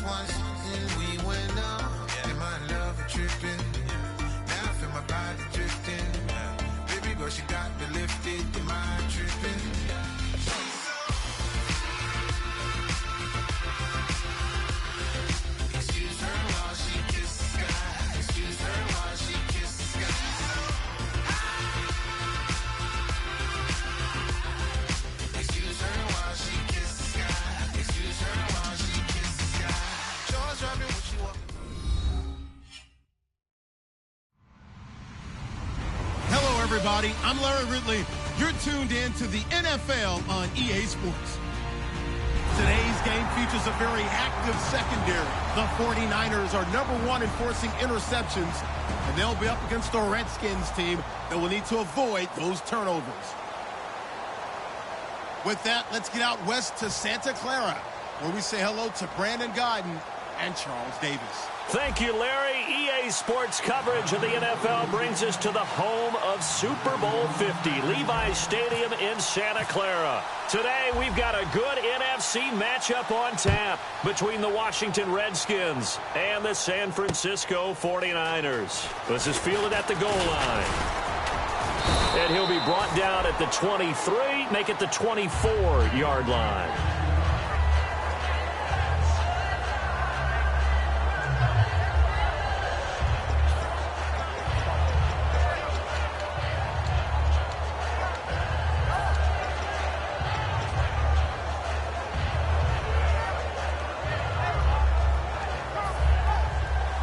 just once, and we went up. And my love a tripping. Now I feel my body drifting. Baby girl, she got me lifted. Am I tripping? Excuse her while she kisses the sky. Excuse her while she kisses the sky. Excuse her while she kisses the sky. Excuse her while she kisses the sky. Jaws dropping what you want. Hello, everybody. I'm Larry Ridley. You're tuned in to the NFL on EA Sports. Today's game features a very active secondary. The 49ers are #1 in forcing interceptions, and they'll be up against the Redskins team that will need to avoid those turnovers. With that, let's get out west to Santa Clara, where we say hello to Brandon Guyton and Charles Davis. Thank you, Larry. EA Sports coverage of the NFL brings us to the home of Super Bowl 50, Levi's Stadium in Santa Clara. Today, we've got a good NFC matchup on tap between the Washington Redskins and the San Francisco 49ers. This is fielded at the goal line. And he'll be brought down at the 23, make it the 24-yard line.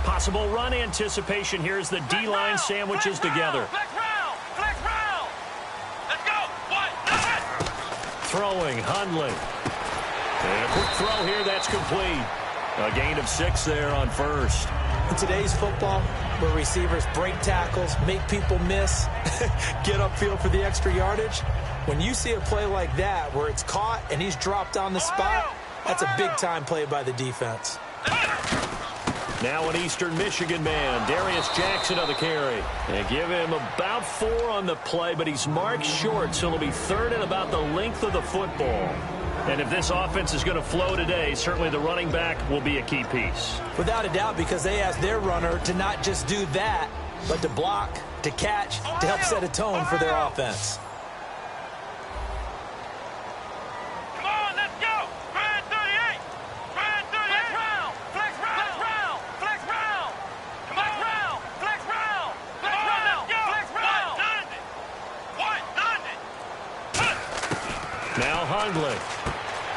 Possible run anticipation here as the D-line sandwiches together. Flex round. Let's go. Throwing, Hundley. And a quick throw here, that's complete. A gain of 6 there on first. In today's football, where receivers break tackles, make people miss, get upfield for the extra yardage, when you see a play like that where it's caught and he's dropped on the spot, that's a big-time play by the defense. Now an Eastern Michigan man, Darius Jackson on the carry. They give him about 4 on the play, but he's marked short, so it'll be third and about the length of the football. And if this offense is going to flow today, certainly the running back will be a key piece. Without a doubt, because they asked their runner to not just do that, but to block, to catch, to help set a tone for their offense.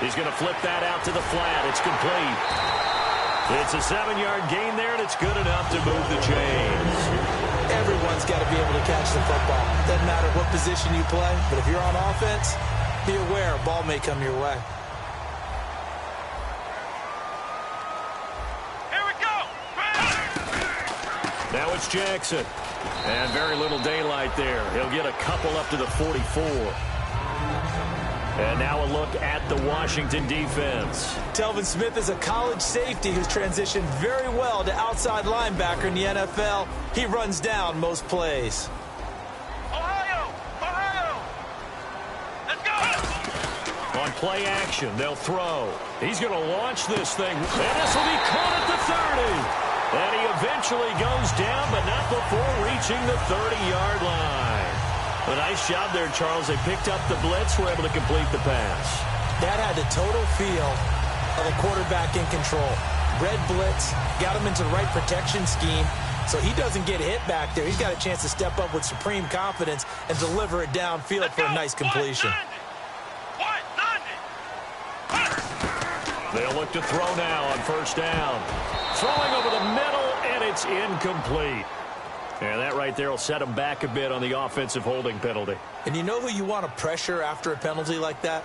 He's going to flip that out to the flat. It's complete. It's a 7-yard gain there, and it's good enough to move the chains. Everyone's got to be able to catch the football. Doesn't matter what position you play, but if you're on offense, be aware a ball may come your way. Here we go. Now it's Jackson. And very little daylight there. He'll get a couple up to the 44. And now a look at the Washington defense. Telvin Smith is a college safety who's transitioned very well to outside linebacker in the NFL. He runs down most plays. Ohio! Let's go! On play action, they'll throw. He's going to launch this thing. And this will be caught at the 30. And he eventually goes down, but not before reaching the 30-yard line. A nice job there, Charles. They picked up the blitz, were able to complete the pass. That had the total feel of a quarterback in control. Red blitz, got him into the right protection scheme, so he doesn't get hit back there. He's got a chance to step up with supreme confidence and deliver it downfield for a nice completion. They'll look to throw now on first down. Throwing over the middle, and it's incomplete. And that right there will set him back a bit on the offensive holding penalty. And you know who you want to pressure after a penalty like that?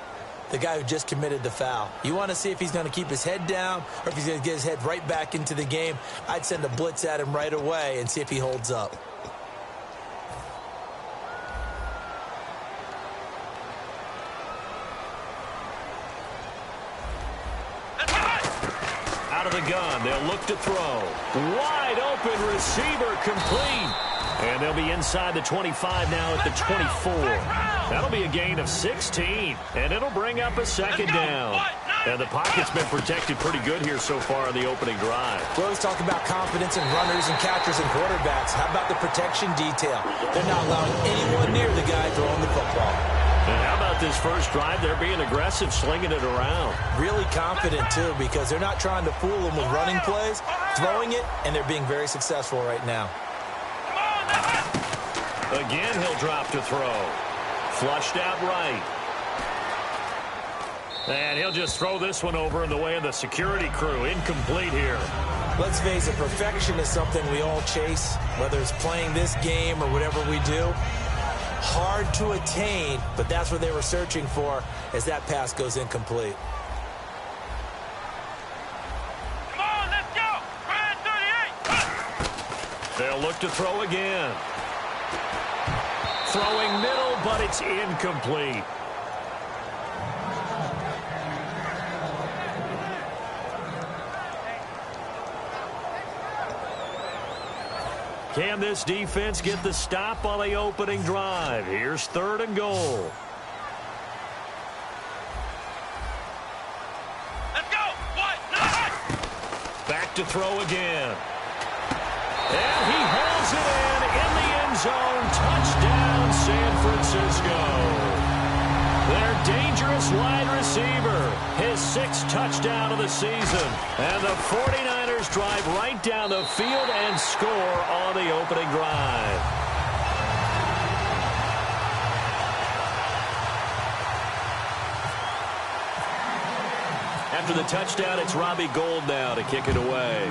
The guy who just committed the foul. You want to see if he's going to keep his head down or if he's going to get his head right back into the game. I'd send a blitz at him right away and see if he holds up. Out of the gun, they'll look to throw. Wide open receiver, complete. And they'll be inside the 25 now at the 24. That'll be a gain of 16, and it'll bring up a second down. And the pocket's been protected pretty good here so far on the opening drive. We always talk about confidence in runners and catchers and quarterbacks. How about the protection detail? They're not allowing anyone near the guy throwing the football. And how about this first drive? They're being aggressive, slinging it around. Really confident, too, because they're not trying to fool them with running plays, throwing it, and they're being very successful right now. Again, he'll drop to throw. Flushed out right. And he'll just throw this one over in the way of the security crew. Incomplete here. Let's face it, perfection is something we all chase, whether it's playing this game or whatever we do. Hard to attain, but that's what they were searching for as that pass goes incomplete. Come on, let's go. Ryan 38. They'll look to throw again. Throwing middle, but it's incomplete. Can this defense get the stop on the opening drive? Here's 3rd and goal. Let's go. What? Nice. Back to throw again. And he holds it in the end zone. Touchdown, San Francisco. Their dangerous wide receiver, his 6th touchdown of the season. And the 49ers drive right down the field and score on the opening drive. After the touchdown, it's Robbie Gould now to kick it away.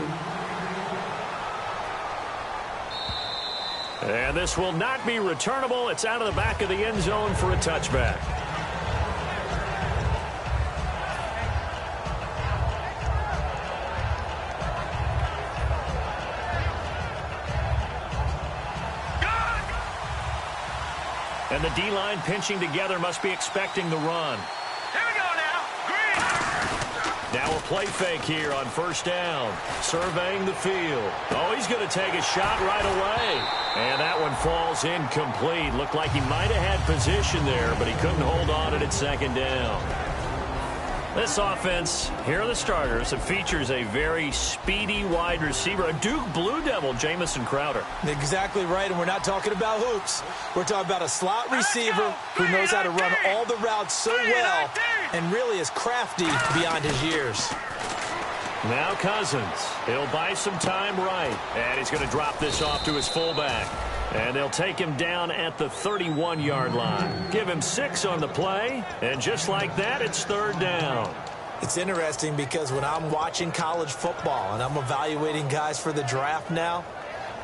And this will not be returnable. It's out of the back of the end zone for a touchback. And the D-line pinching together must be expecting the run. Here we go now. Green. Now a play fake here on 1st down. Surveying the field. Oh, he's going to take a shot right away. And that one falls incomplete. Looked like he might have had position there, but he couldn't hold on at 2nd down. This offense, here are the starters. It features a very speedy wide receiver, a Duke Blue Devil, Jamison Crowder. Exactly right, and we're not talking about hoops. We're talking about a slot receiver who knows how to run all the routes so well and really is crafty beyond his years. Now Cousins. He'll buy some time right. And he's going to drop this off to his fullback. And they'll take him down at the 31-yard line. Give him 6 on the play. And just like that, it's 3rd down. It's interesting because when I'm watching college football and I'm evaluating guys for the draft now,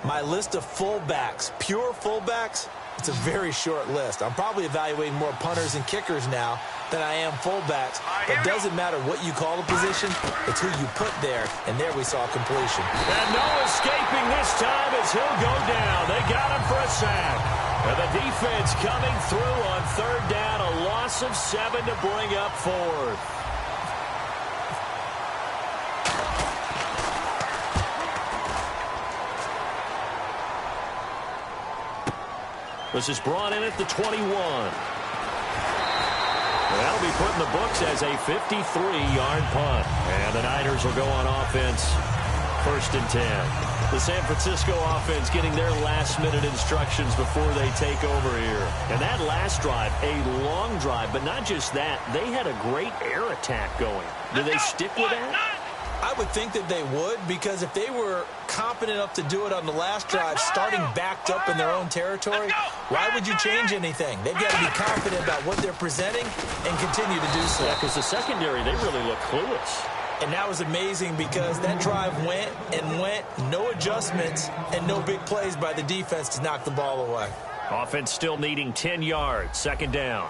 my list of fullbacks, pure fullbacks, it's a very short list. I'm probably evaluating more punters and kickers now than I am fullbacks. It doesn't matter what you call a position, it's who you put there, and there we saw completion. And no escaping this time as he'll go down. They got him for a sack. And the defense coming through on 3rd down, a loss of 7 to bring up 4th. This is brought in at the 21. That'll be put in the books as a 53-yard punt. And the Niners will go on offense, 1st and 10. The San Francisco offense getting their last-minute instructions before they take over here. And that last drive, a long drive, but not just that. They had a great air attack going. Do they stick with that? I would think that they would, because if they were competent enough to do it on the last drive, starting backed up in their own territory, why would you change anything? They've got to be confident about what they're presenting and continue to do so. Yeah, because the secondary, they really look clueless. And that was amazing because that drive went and went, no adjustments, and no big plays by the defense to knock the ball away. Offense still needing 10 yards, 2nd down.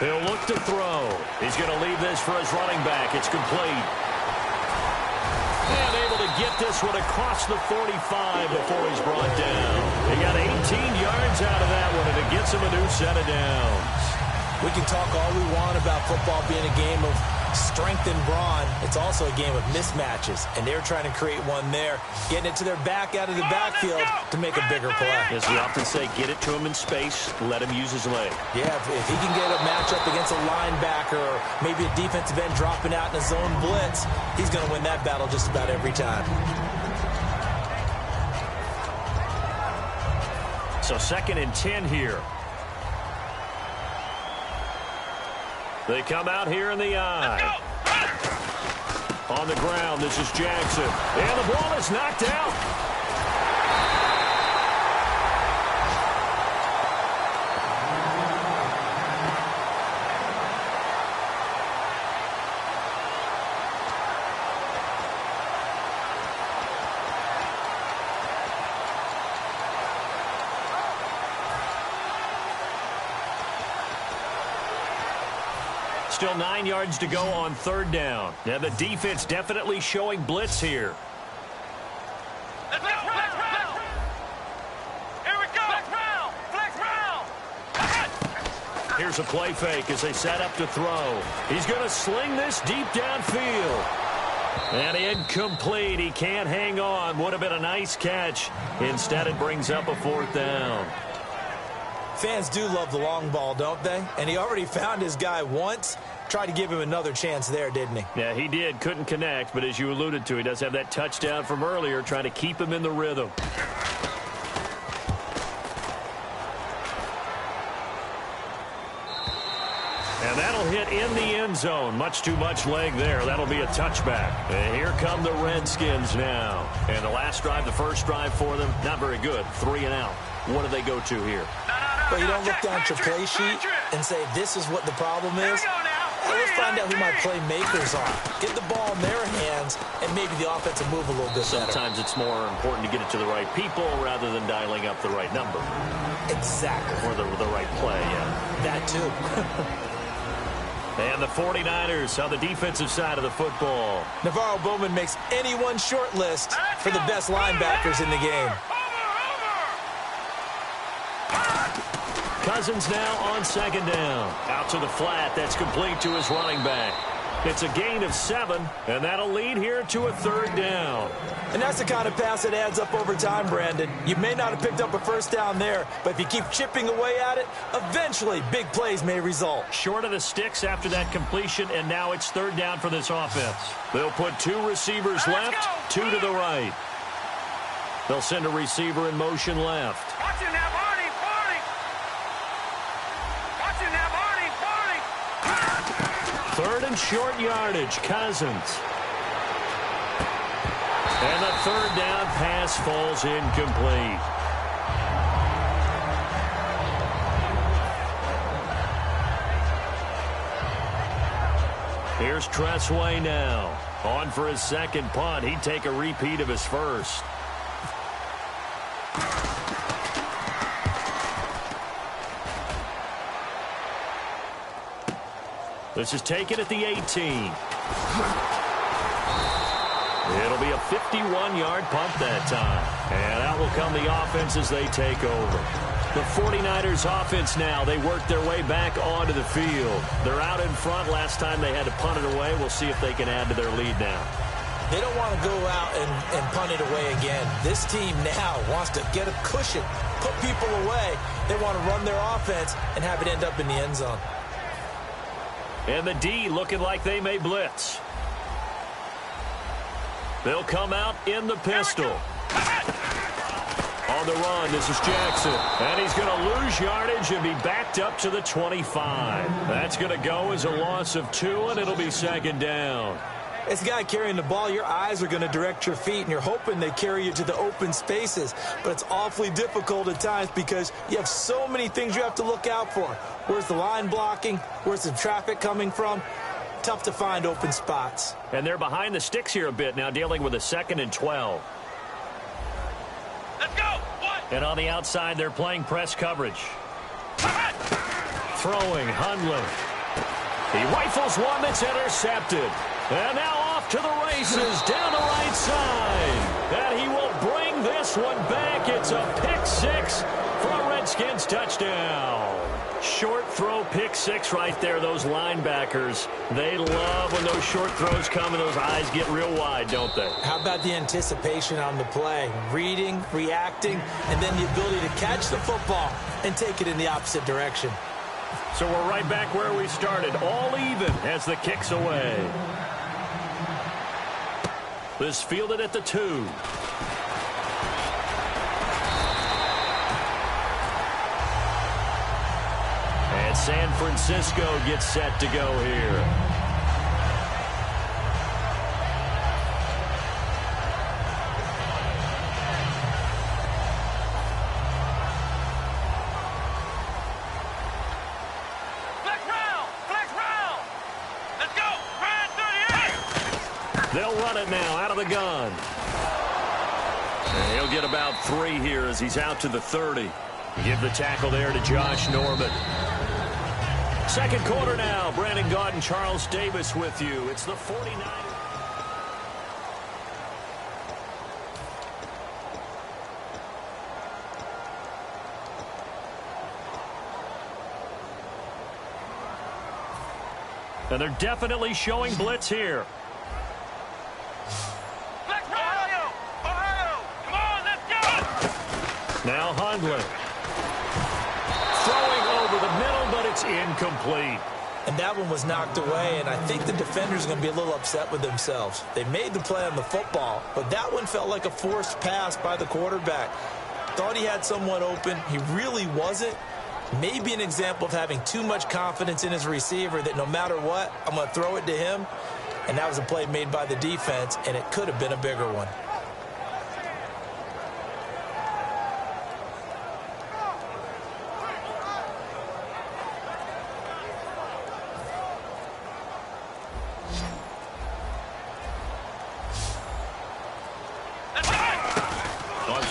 He'll look to throw. He's going to leave this for his running back. It's complete. And able to get this one across the 45 before he's brought down. He got 18 yards out of that one, and it gets him a new set of downs. We can talk all we want about football being a game of strength and brawn. It's also a game of mismatches, and they're trying to create one there, getting it to their back out of the backfield to make a bigger play. As we often say, get it to him in space, let him use his leg. Yeah, if he can get a matchup against a linebacker or maybe a defensive end dropping out in a zone blitz, he's going to win that battle just about every time. So 2nd and 10 here. They come out here in the eye. On the ground, this is Jackson. And the ball is knocked out. Still 9 yards to go on 3rd down. Now the defense definitely showing blitz here. Let's go. Flex round. Here we go. Flex round. Here's a play fake as they set up to throw. He's going to sling this deep downfield. And incomplete. He can't hang on. Would have been a nice catch. Instead, it brings up a 4th down. Fans do love the long ball, don't they? And he already found his guy once. Tried to give him another chance there, didn't he? Yeah, he did. Couldn't connect, but as you alluded to, he does have that touchdown from earlier, trying to keep him in the rhythm. And that'll hit in the end zone. Much too much leg there. That'll be a touchback. And here come the Redskins now. And the last drive, the first drive for them, not very good. 3 and out. What do they go to here? Well, you don't look down at your play sheet and say, this is what the problem is. Let's find out who my playmakers are. Get the ball in their hands, and maybe the offense will move a little bit better. Sometimes it's more important to get it to the right people rather than dialing up the right number. Exactly. Or the right play, yeah. That too. And the 49ers on the defensive side of the football. Navarro Bowman makes anyone's short list for the best linebackers in the game. Cousins now on 2nd down. Out to the flat. That's complete to his running back. It's a gain of 7, and that'll lead here to a 3rd down. And that's the kind of pass that adds up over time, Brandon. You may not have picked up a 1st down there, but if you keep chipping away at it, eventually big plays may result. Short of the sticks after that completion, and now it's 3rd down for this offense. They'll put 2 receivers left, 2 to the right. They'll send a receiver in motion left. Watch it now, Barney. Watch it now, Barney. 3rd and short yardage, Cousins. And the 3rd down pass falls incomplete. Here's Tressway now. On for his 2nd punt. He'd take a repeat of his first. This is taken at the 18. It'll be a 51-yard punt that time. And out will come the offense as they take over. The 49ers offense now, they work their way back onto the field. They're out in front. Last time they had to punt it away. We'll see if they can add to their lead now. They don't want to go out and punt it away again. This team now wants to get a cushion, put people away. They want to run their offense and have it end up in the end zone. And the D looking like they may blitz. They'll come out in the pistol. On the run, this is Jackson. And he's going to lose yardage and be backed up to the 25. That's going to go as a loss of 2, and it'll be 2nd down. As a guy carrying the ball, your eyes are going to direct your feet, and you're hoping they carry you to the open spaces. But it's awfully difficult at times because you have so many things you have to look out for. Where's the line blocking? Where's the traffic coming from? Tough to find open spots. And they're behind the sticks here a bit now, dealing with a 2nd and 12. Let's go. What? And on the outside, they're playing press coverage. Throwing, Hundley. He rifles one that's intercepted. And now off to the races down the right side. And he will bring this one back. It's a pick 6 for a Redskins touchdown. Short throw, pick six right there. Those linebackers, they love when those short throws come and those eyes get real wide, don't they? How about the anticipation on the play? Reading, reacting, and then the ability to catch the football and take it in the opposite direction. So we're right back where we started, all even as the kick's away. This fielded at the 2. And San Francisco gets set to go here. They'll run it now out of the gun. And he'll get about 3 here as he's out to the 30. Give the tackle there to Josh Norman. Second quarter now. Brandon Gaudin and Charles Davis with you. It's the 49ers. And they're definitely showing blitz here. Now Hundley. Throwing over the middle, but it's incomplete. And that one was knocked away, and I think the defenders are going to be a little upset with themselves. They made the play on the football, but that one felt like a forced pass by the quarterback. Thought he had someone open. He really wasn't. Maybe an example of having too much confidence in his receiver that no matter what, I'm going to throw it to him. And that was a play made by the defense, and it could have been a bigger one.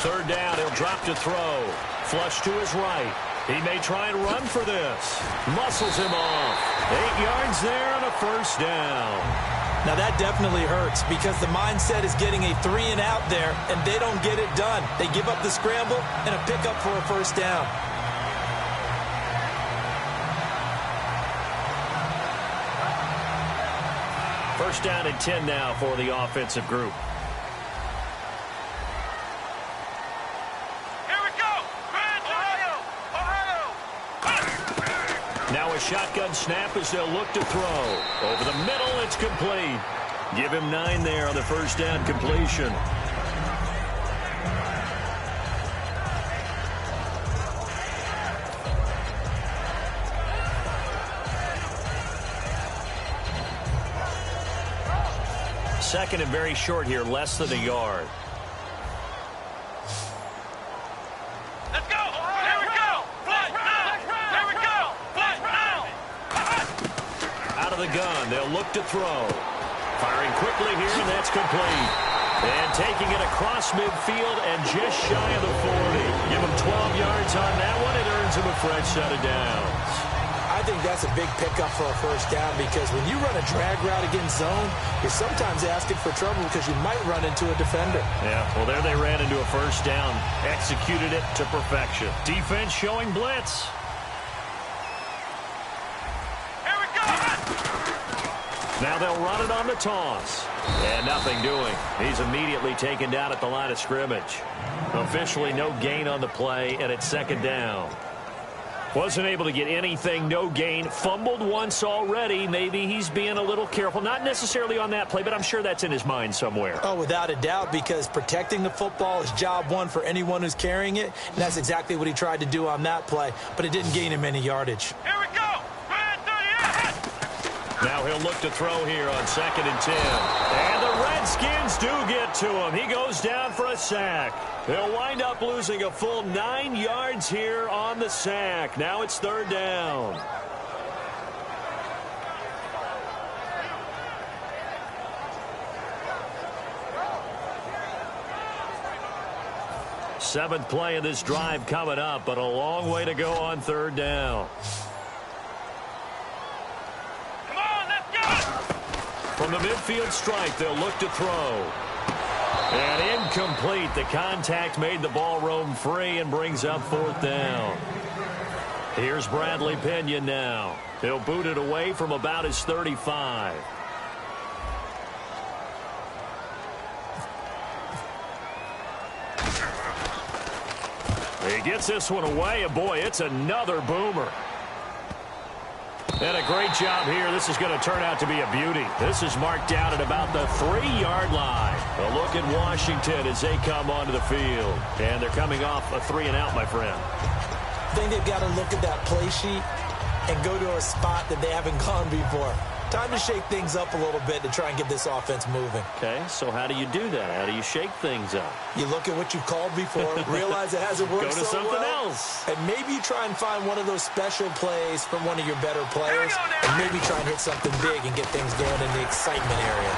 Third down, he'll drop to throw. Flush to his right. He may try and run for this. Muscles him off. 8 yards there on a first down. Now that definitely hurts because the mindset is getting a 3 and out there, and they don't get it done. They give up the scramble and a pickup for a first down. First down and 10 now for the offensive group. Now a shotgun snap as they'll look to throw. Over the middle, it's complete. Give him 9 there on the first down completion. Second and very short here, less than a yard. Gun. They'll look to throw. Firing quickly here, and that's complete. And taking it across midfield and just shy of the 40. Give him 12 yards on that one. It earns him a fresh set of downs. I think that's a big pickup for a first down because when you run a drag route against zone, you're sometimes asking for trouble because you might run into a defender. Yeah, well, there they ran into a first down. Executed it to perfection. Defense showing blitz. Now they'll run it on the toss. And nothing doing. He's immediately taken down at the line of scrimmage. Officially no gain on the play, and it's second down. Wasn't able to get anything, no gain. Fumbled once already. Maybe he's being a little careful. Not necessarily on that play, but I'm sure that's in his mind somewhere. Oh, without a doubt, because protecting the football is job one for anyone who's carrying it. And that's exactly what he tried to do on that play, but it didn't gain him any yardage. Here we go. Now he'll look to throw here on 2nd and 10. And the Redskins do get to him. He goes down for a sack. They'll wind up losing a full 9 yards here on the sack. Now it's third down. Seventh play of this drive coming up, but a long way to go on third down. From the midfield strike, they'll look to throw. And incomplete. The contact made the ball roam free and brings up fourth down. Here's Bradley Pena now. He'll boot it away from about his 35. He gets this one away, and boy, it's another boomer. And a great job here. This is going to turn out to be a beauty. This is marked down at about the 3-yard line. A look at Washington as they come onto the field. And they're coming off a 3-and-out, my friend. I think they've got to look at that play sheet and go to a spot that they haven't gone before. Time to shake things up a little bit to try and get this offense moving. Okay, so how do you do that? How do you shake things up? You look at what you've called before, realize it hasn't worked Go to so something well, else. and maybe you try and find one of those special plays from one of your better players, and maybe try and hit something big and get things going in the excitement area.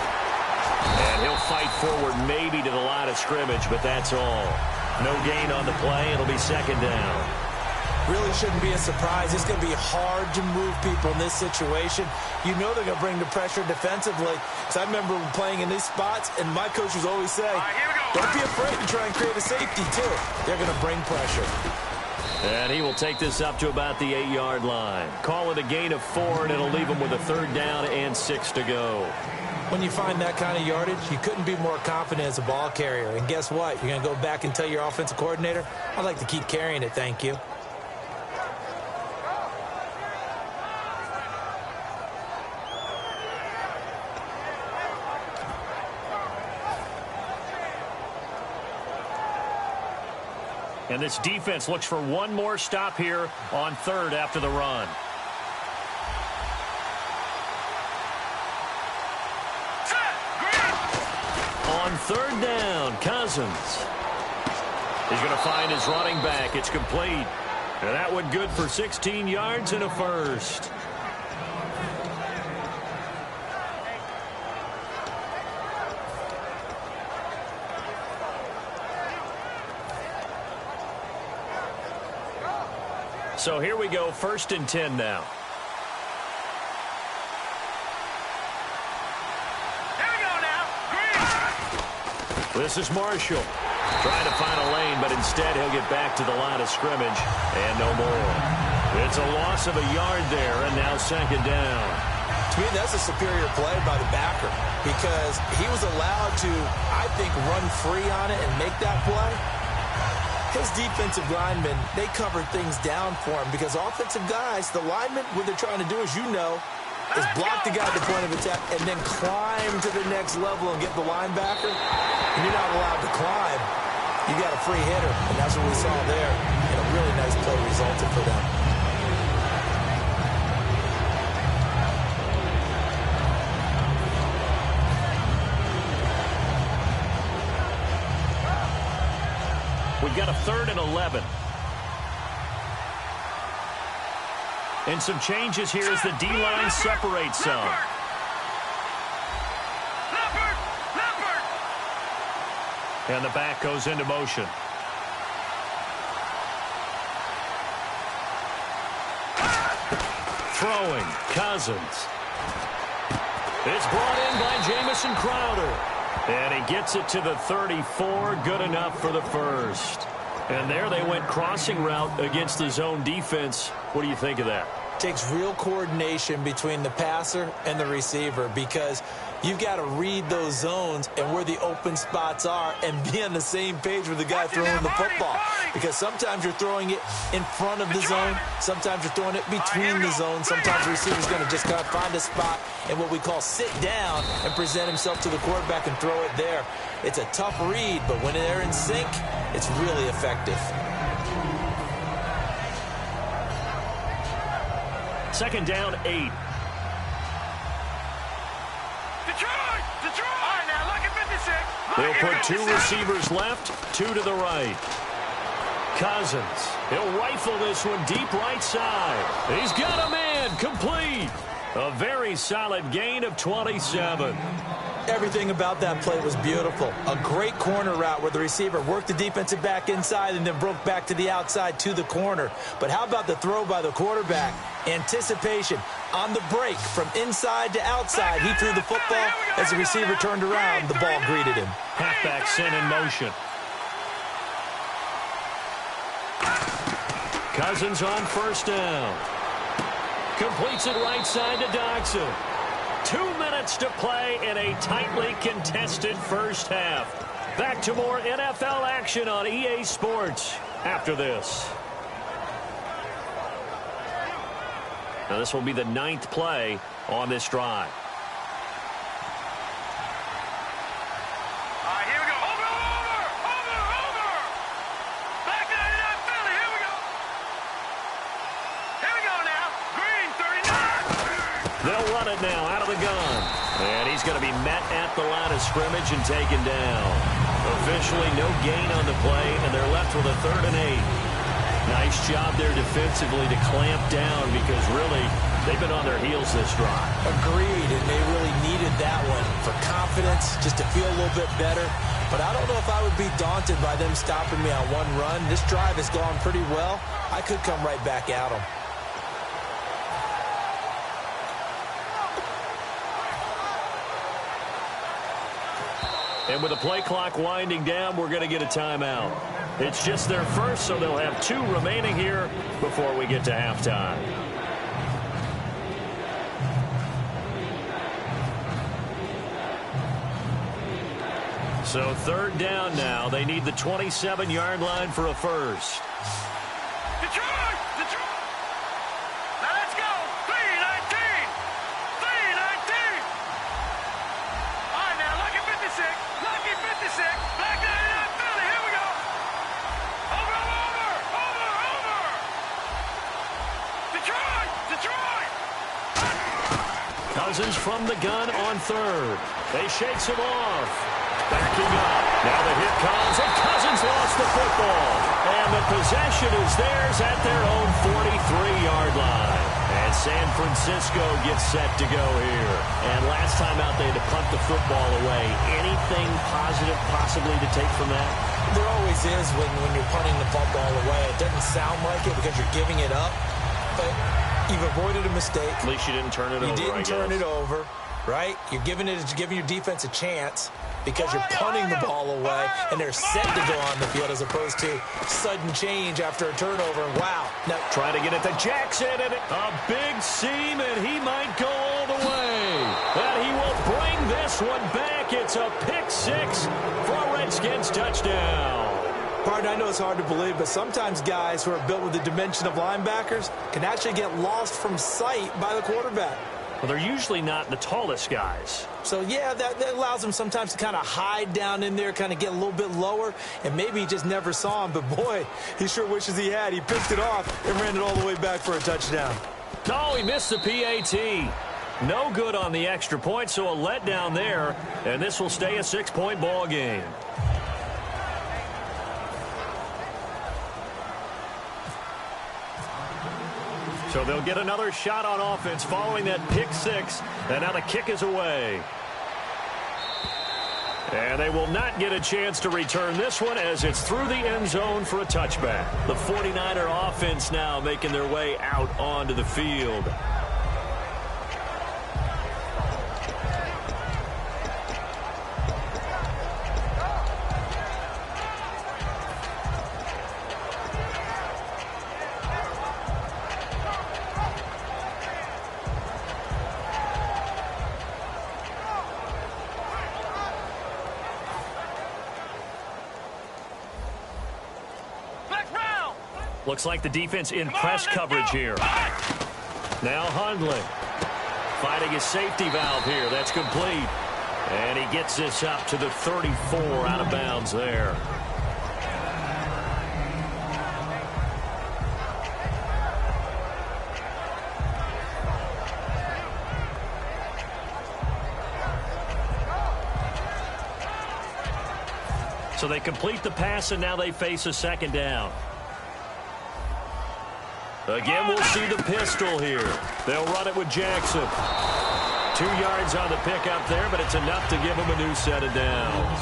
And he'll fight forward maybe to the line of scrimmage, but that's all. No gain on the play. It'll be second down. Really shouldn't be a surprise. It's going to be hard to move people in this situation. You know they're going to bring the pressure defensively. Because I remember playing in these spots, and my coaches always say, don't be afraid to try and create a safety, too. They're going to bring pressure. And he will take this up to about the 8-yard line. Call it a gain of 4, and it'll leave him with a 3rd down and 6 to go. When you find that kind of yardage, you couldn't be more confident as a ball carrier. And guess what? You're going to go back and tell your offensive coordinator, I'd like to keep carrying it, thank you. And this defense looks for one more stop here on 3rd after the run. On 3rd down, Cousins. He's going to find his running back. It's complete. And that one good for 16 yards and a first. So here we go, 1st and 10 now. Here we go now. Green. This is Marshall. Trying to find a lane, but instead he'll get back to the line of scrimmage and no more. It's a loss of a yard there, and now 2nd down. To me, that's a superior play by the backer because he was allowed to, I think, run free on it and make that play. His defensive linemen, they covered things down for him because offensive guys, the linemen, what they're trying to do, as you know, is block the guy at the point of attack and then climb to the next level and get the linebacker. And you're not allowed to climb. You got a free hitter, and that's what we saw there. And a really nice play resulted for them. We've got a 3rd and 11. And some changes here as the D-line separates some. Leopard. And the back goes into motion. Throwing, Cousins. It's brought in by Jamison Crowder. And he gets it to the 34, good enough for the first. And there they went crossing route against the zone defense. What do you think of that? Takes real coordination between the passer and the receiver because you've got to read those zones and where the open spots are and be on the same page with the guy throwing the football. Because sometimes you're throwing it in front of the zone. Sometimes you're throwing it between the zones. Sometimes the receiver's going to just kind of find a spot and what we call sit down and present himself to the quarterback and throw it there. It's a tough read, but when they're in sync, it's really effective. 2nd down, 8. Detroit. All right, now look at 56. They'll put 2 receivers left, 2 to the right. Cousins. He'll rifle this one deep right side. He's got a man complete. A very solid gain of 27. Everything about that play was beautiful. A great corner route where the receiver worked the defensive back inside and then broke back to the outside to the corner. But how about the throw by the quarterback? Anticipation on the break from inside to outside. He threw the football. As the receiver turned around, the ball greeted him. Halfback sent in motion. Cousins on first down. Completes it right side to Dodson. 2 minutes to play in a tightly contested first half. Back to more NFL action on EA Sports after this. Now this will be the 9th play on this drive. They'll run it now out of the gun. And he's going to be met at the line of scrimmage and taken down. Officially no gain on the play, and they're left with a 3rd and 8. Nice job there defensively to clamp down because really they've been on their heels this drive. Agreed, and they really needed that one for confidence, just to feel a little bit better. But I don't know if I would be daunted by them stopping me on one run. This drive has gone pretty well. I could come right back at them. And with the play clock winding down, we're going to get a timeout. It's just their first, so they'll have 2 remaining here before we get to halftime. So 3rd down now. They need the 27-yard line for a first. Detroit! Detroit! Now let's go! 3-19! 3-19! All right, now, lucky 56. Lucky 56. Black 99 Philly. Here we go. Over. Detroit! Detroit! Cousins from the gun on 3rd. They shakes him off. Backing up. Now the hit comes, and Cousins lost the football. And the possession is theirs at their own 43-yard line. And San Francisco gets set to go here. And last time out, they had to punt the football away. Anything positive possibly to take from that? There always is when you're punting the football away. It doesn't sound like it because you're giving it up, but you've avoided a mistake. At least you didn't turn it over, You didn't turn it over, right? You're giving your defense a chance because you're punting the ball away, and they're set to go on the field as opposed to sudden change after a turnover. Wow. Now, trying to get it to Jackson, and a big seam, and he might go all the way. And he will bring this one back. It's a pick 6 for a Redskins touchdown. Pardon, I know it's hard to believe, but sometimes guys who are built with the dimension of linebackers can actually get lost from sight by the quarterback. Well, they're usually not the tallest guys. So, yeah, that allows them sometimes to kind of hide down in there, kind of get a little bit lower, and maybe he just never saw him. But, boy, he sure wishes he had. He picked it off and ran it all the way back for a touchdown. No, he missed the PAT. No good on the extra point, so a letdown there, and this will stay a 6-point ball game. So they'll get another shot on offense following that pick 6, and now the kick is away. And they will not get a chance to return this one as it's through the end zone for a touchback. The 49er offense now making their way out onto the field. Looks like the defense in press coverage here. Now Hundley fighting his safety valve here. That's complete. And he gets this up to the 34 out of bounds there. So they complete the pass, and now they face a 2nd down. Again, we'll see the pistol here. They'll run it with Jackson. 2 yards on the pickup there, but it's enough to give him a new set of downs.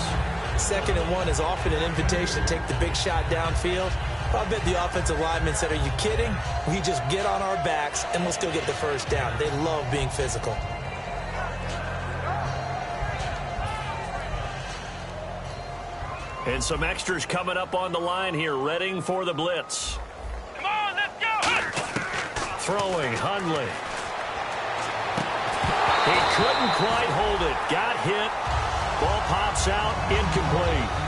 2nd and 1 is often an invitation to take the big shot downfield. I bet the offensive lineman said, are you kidding? We just get on our backs, and we'll still get the first down. They love being physical. And some extras coming up on the line here, readying for the blitz. Come on, let's throwing, Hundley. He couldn't quite hold it. Got hit. Ball pops out, incomplete.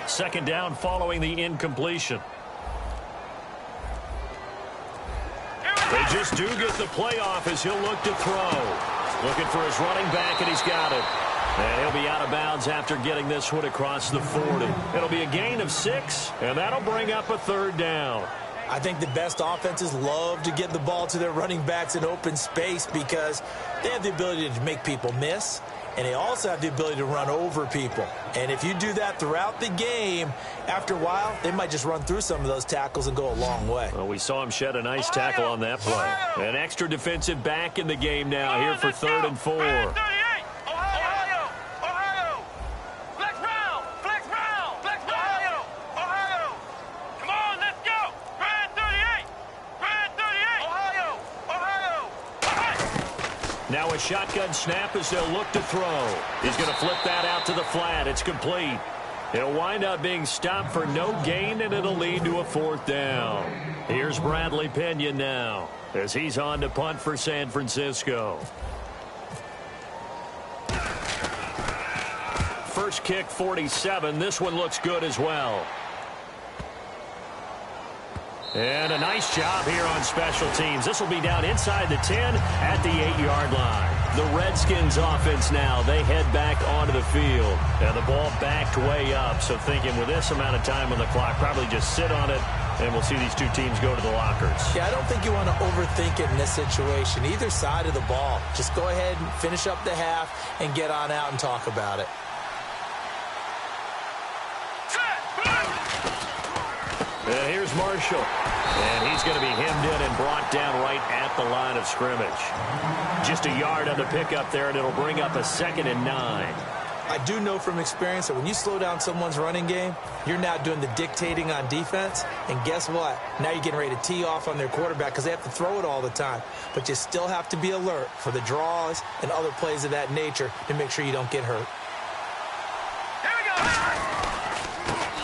Second down following the incompletion. They just do get the playoff as he'll look to throw. Looking for his running back, and he's got it. And he'll be out of bounds after getting this one across the 40. It'll be a gain of 6, and that'll bring up a third down. I think the best offenses love to get the ball to their running backs in open space because they have the ability to make people miss, and they also have the ability to run over people. And if you do that throughout the game, after a while, they might just run through some of those tackles and go a long way. Well, we saw him shed a nice tackle on that play. An extra defensive back in the game now here for 3rd and 4. Now a shotgun snap as they'll look to throw. He's going to flip that out to the flat. It's complete. It'll wind up being stopped for no gain, and it'll lead to a 4th down. Here's Bradley Pinion now as he's on to punt for San Francisco. First kick, 47. This one looks good as well. And a nice job here on special teams. This will be down inside the 10 at the 8-yard line. The Redskins offense now, they head back onto the field. And the ball backed way up. So thinking with this amount of time on the clock, probably just sit on it, and we'll see these two teams go to the lockers. Yeah, I don't think you want to overthink it in this situation. Either side of the ball. Just go ahead and finish up the half and get on out and talk about it. And here's Marshall. And he's going to be hemmed in and brought down right at the line of scrimmage. Just a yard on the pickup there, and it'll bring up a 2nd and 9. I do know from experience that when you slow down someone's running game, you're now doing the dictating on defense. And guess what? Now you're getting ready to tee off on their quarterback because they have to throw it all the time. But you still have to be alert for the draws and other plays of that nature to make sure you don't get hurt.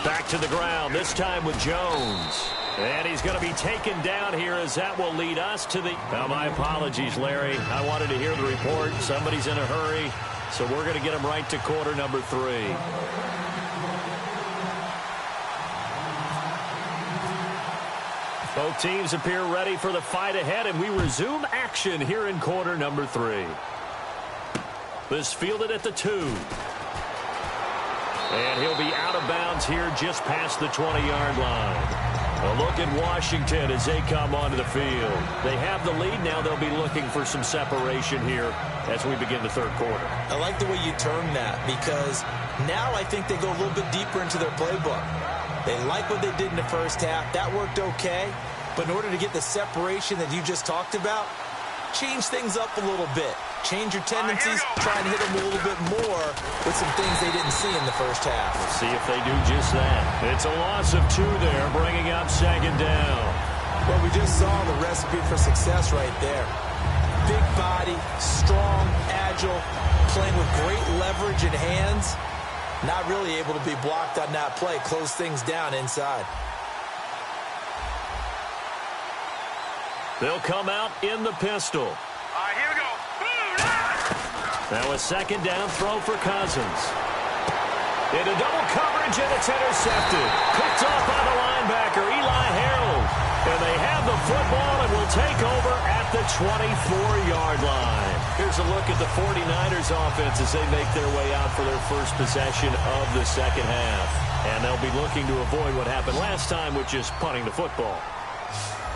Back to the ground, this time with Jones. And he's going to be taken down here as that will lead us to the... Now, my apologies, Larry. I wanted to hear the report. Somebody's in a hurry. So we're going to get him right to quarter number 3. Both teams appear ready for the fight ahead, and we resume action here in quarter number 3. This fielded at the 2. And he'll be out of bounds here just past the 20-yard line. A look at Washington as they come onto the field. They have the lead now. They'll be looking for some separation here as we begin the 3rd quarter. I like the way you term that because now I think they go a little bit deeper into their playbook. They like what they did in the first half. That worked okay. But in order to get the separation that you just talked about, change things up a little bit. Change your tendencies, try and hit them a little bit more with some things they didn't see in the first half. We'll see if they do just that. It's a loss of 2 there, bringing up 2nd down. Well, we just saw the recipe for success right there. Big body, strong, agile, playing with great leverage in hands. Not really able to be blocked on that play. Close things down inside. They'll come out in the pistol. All right, here we go. Now a 2nd down throw for Cousins. Into double coverage, and it's intercepted. Picked off by the linebacker, Eli Harold. And they have the football and will take over at the 24-yard line. Here's a look at the 49ers offense as they make their way out for their first possession of the 2nd half. And they'll be looking to avoid what happened last time with just punting the football.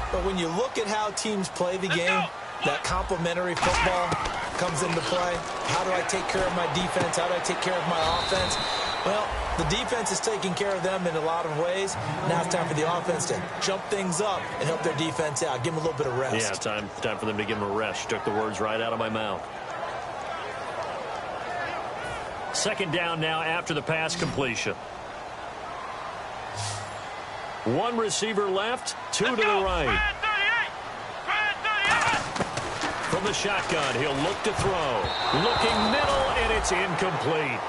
But when you look at how teams play the game, that complementary football comes into play. How do I take care of my defense? How do I take care of my offense? Well, The defense is taking care of them in a lot of ways. Now it's time for the offense to jump things up and help their defense out. Give them a little bit of rest. Yeah, time for them to give them a rest. Took the words right out of my mouth. Second down now after the pass completion. One receiver left, two to the right. From the shotgun, he'll look to throw. Looking middle, and it's incomplete.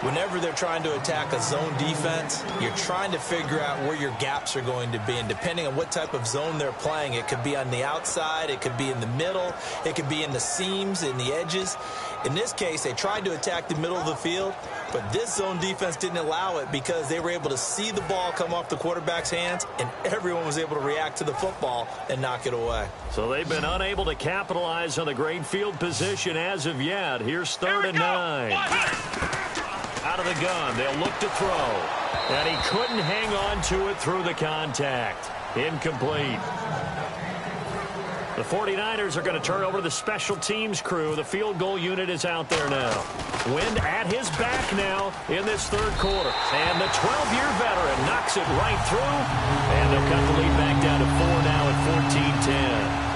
Whenever they're trying to attack a zone defense, you're trying to figure out where your gaps are going to be. And depending on what type of zone they're playing, it could be on the outside, it could be in the middle, it could be in the seams, in the edges. In this case, they tried to attack the middle of the field, but this zone defense didn't allow it because they were able to see the ball come off the quarterback's hands, and everyone was able to react to the football and knock it away. So they've been unable to capitalize on the great field position as of yet. Here's 3rd and 9. Out of the gun, they'll look to throw. And he couldn't hang on to it through the contact. Incomplete. The 49ers are going to turn over to the special teams crew. The field goal unit is out there now. Wind at his back now in this third quarter. And the 12-year veteran knocks it right through. And they'll cut the lead back down to 4 now at 14-10.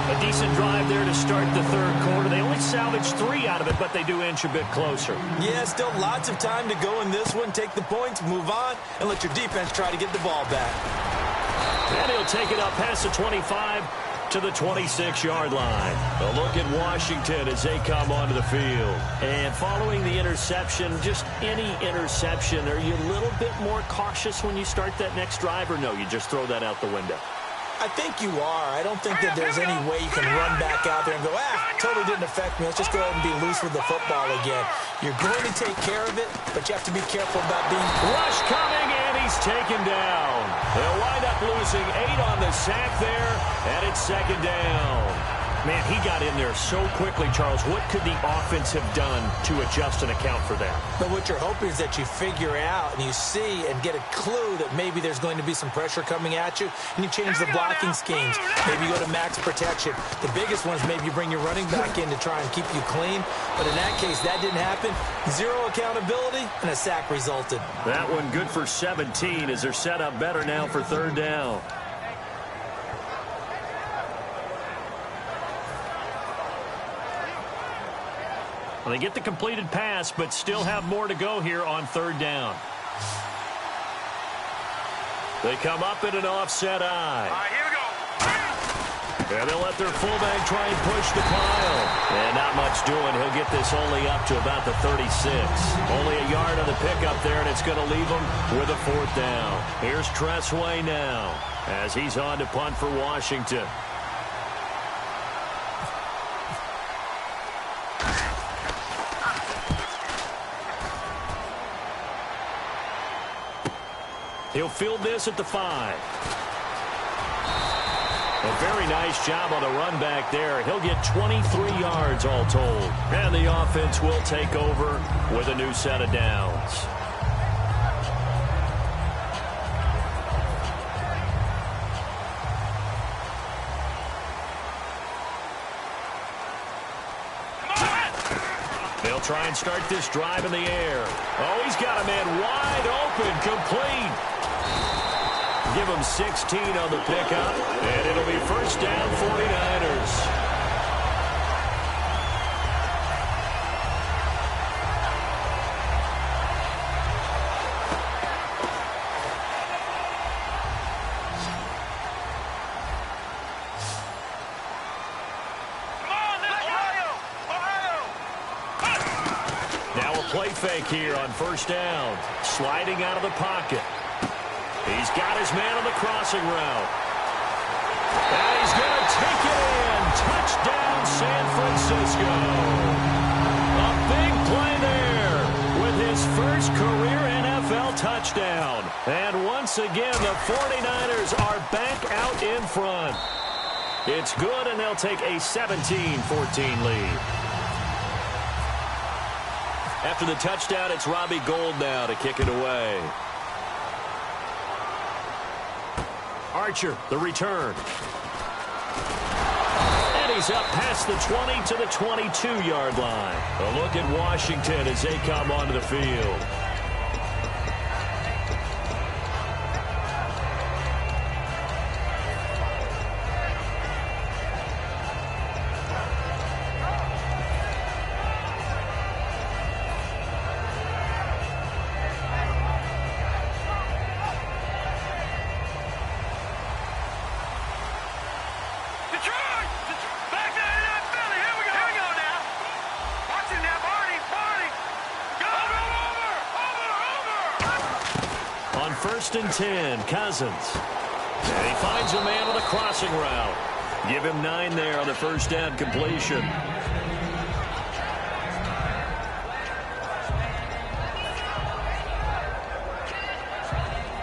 A decent drive there to start the third quarter. They only salvaged 3 out of it, but they do inch a bit closer. Yeah, still lots of time to go in this one. Take the points, move on, and let your defense try to get the ball back. And he'll take it up past the 25 to the 26-yard line. A look at Washington as they come onto the field. And following the interception, just any interception, are you a little bit more cautious when you start that next drive, or no, you just throw that out the window? I think you are. I don't think that there's any way you can run back out there and go, totally didn't affect me. Let's just go ahead and be loose with the football again. You're going to take care of it, but you have to be careful about being... Rush coming, and he's taken down. They'll wind up losing 8 on the sack there, and it's 2nd down. Man, he got in there so quickly, Charles. What could the offense have done to adjust and account for that? But what you're hoping is that you figure out and you see and get a clue that maybe there's going to be some pressure coming at you, and you change the blocking schemes. Maybe you go to max protection. The biggest one is maybe you bring your running back in to try and keep you clean. But in that case, that didn't happen. 0 accountability, and a sack resulted. That one good for 17 as they're set up better now for 3rd down. Well, they get the completed pass, but still have more to go here on 3rd down. They come up in an offset eye. All right, here we go. And they'll let their fullback try and push the pile. And not much doing. He'll get this only up to about the 36. Only a yard on the pickup there, and it's going to leave him with a 4th down. Here's Tressway now as he's on to punt for Washington. He'll field this at the 5. A very nice job on the run back there. He'll get 23 yards all told. And the offense will take over with a new set of downs. They'll try and start this drive in the air. Oh, he's got a man wide open, complete. Give him 16 on the pickup, and it'll be 1st down, 49ers. Now a play fake here on 1st down. Sliding out of the pocket. He's got his man on the crossing route. And he's going to take it in. Touchdown, San Francisco. A big play there with his first career NFL touchdown. And once again, the 49ers are back out in front. It's good, and they'll take a 17-14 lead. After the touchdown, it's Robbie Gould now to kick it away. Archer, the return. And he's up past the 20 to the 22-yard line. A look at Washington as they come onto the field. First and 10, Cousins. And he finds a man on the crossing route. Give him 9 there on the first down completion.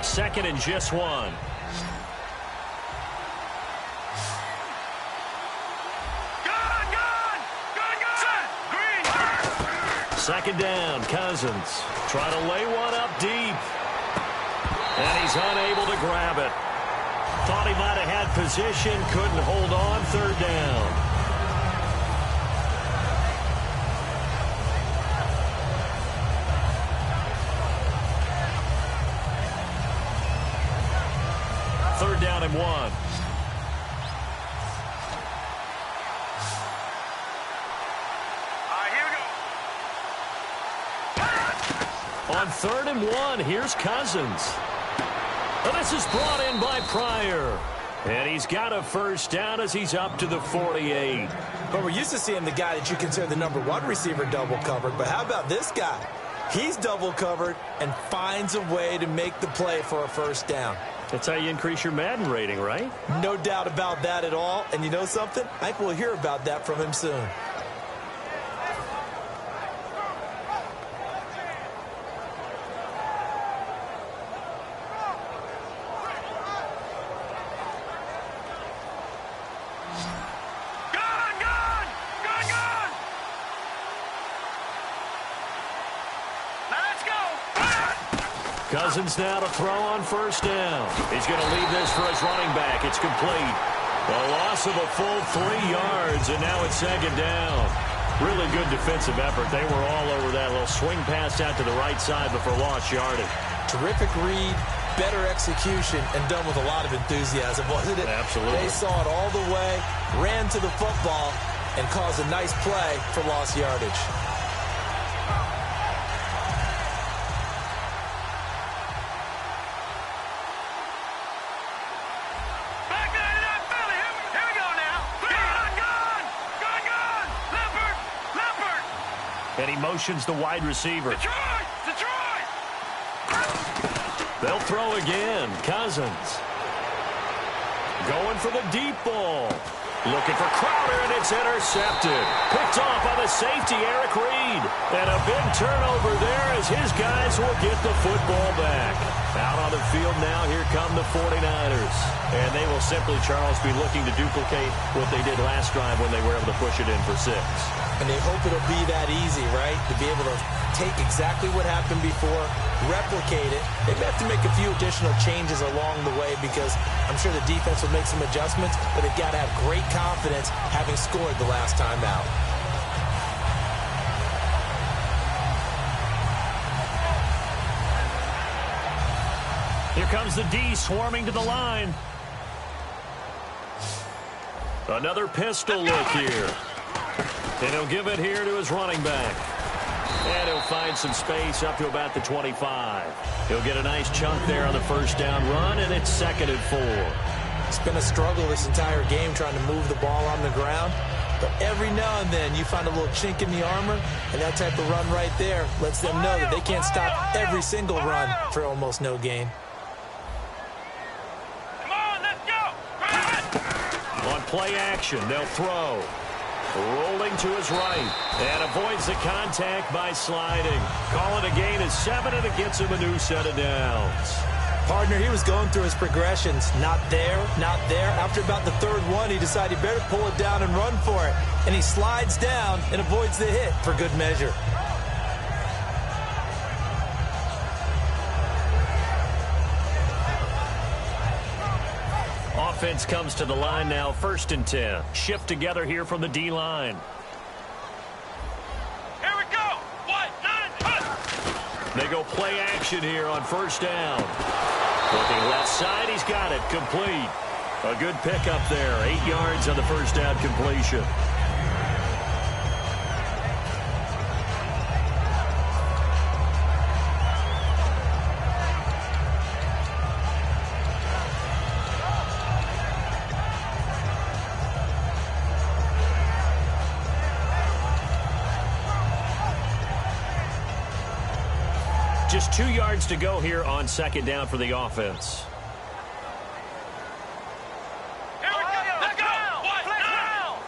Second and just 1. Second down, Cousins. Trying to lay one up deep. And he's unable to grab it. Thought he might have had position, couldn't hold on. Third down. Third down and 1. On third and 1, here's Cousins. And this is brought in by Pryor. And he's got a first down as he's up to the 48. But we're used to seeing the guy that you consider the number 1 receiver double covered. But how about this guy? He's double covered and finds a way to make the play for a first down. That's how you increase your Madden rating, right? No doubt about that at all. And you know something? I think we'll hear about that from him soon. Cousins now to throw on first down. He's going to leave this for his running back. It's complete. A loss of a full 3 yards, and now it's second down. Really good defensive effort. They were all over that little swing pass out to the right side before lost yardage. Terrific read, better execution, and done with a lot of enthusiasm, wasn't it? Absolutely. They saw it all the way, ran to the football, and caused a nice play for lost yardage. And he motions the wide receiver. Detroit! They'll throw again. Cousins. Going for the deep ball. Looking for Crowder, and it's intercepted. Picked off by the safety, Eric Reed. And a big turnover there as his guys will get the football back. Out on the field now, here come the 49ers. And they will simply, Charles, be looking to duplicate what they did last drive when they were able to push it in for 6. And they hope it'll be that easy, right? To be able to take exactly what happened before, replicate it. They may have to make a few additional changes along the way because I'm sure the defense will make some adjustments, but they've got to have great confidence having scored the last time out. Here comes the D swarming to the line. Another pistol look here. And he'll give it here to his running back. And he'll find some space up to about the 25. He'll get a nice chunk there on the first down run, and it's second and 4. It's been a struggle this entire game trying to move the ball on the ground. But every now and then you find a little chink in the armor, and that type of run right there lets them know that they can't stop every single run for almost no gain. Come on, let's go! On play action, they'll throw. Rolling to his right. And avoids the contact by sliding. Call it a gain of 7, and it gets him a new set of downs. Partner, he was going through his progressions. Not there, not there. After about the third one, he decided he better pull it down and run for it. And he slides down and avoids the hit for good measure. Offense comes to the line now, first and 10. Shift together here from the D-line. Here we go! 1, 9, They go play action here on first down. Looking left side, he's got it, complete. A good pickup there, 8 yards on the first down completion. Just 2 yards to go here on second down for the offense.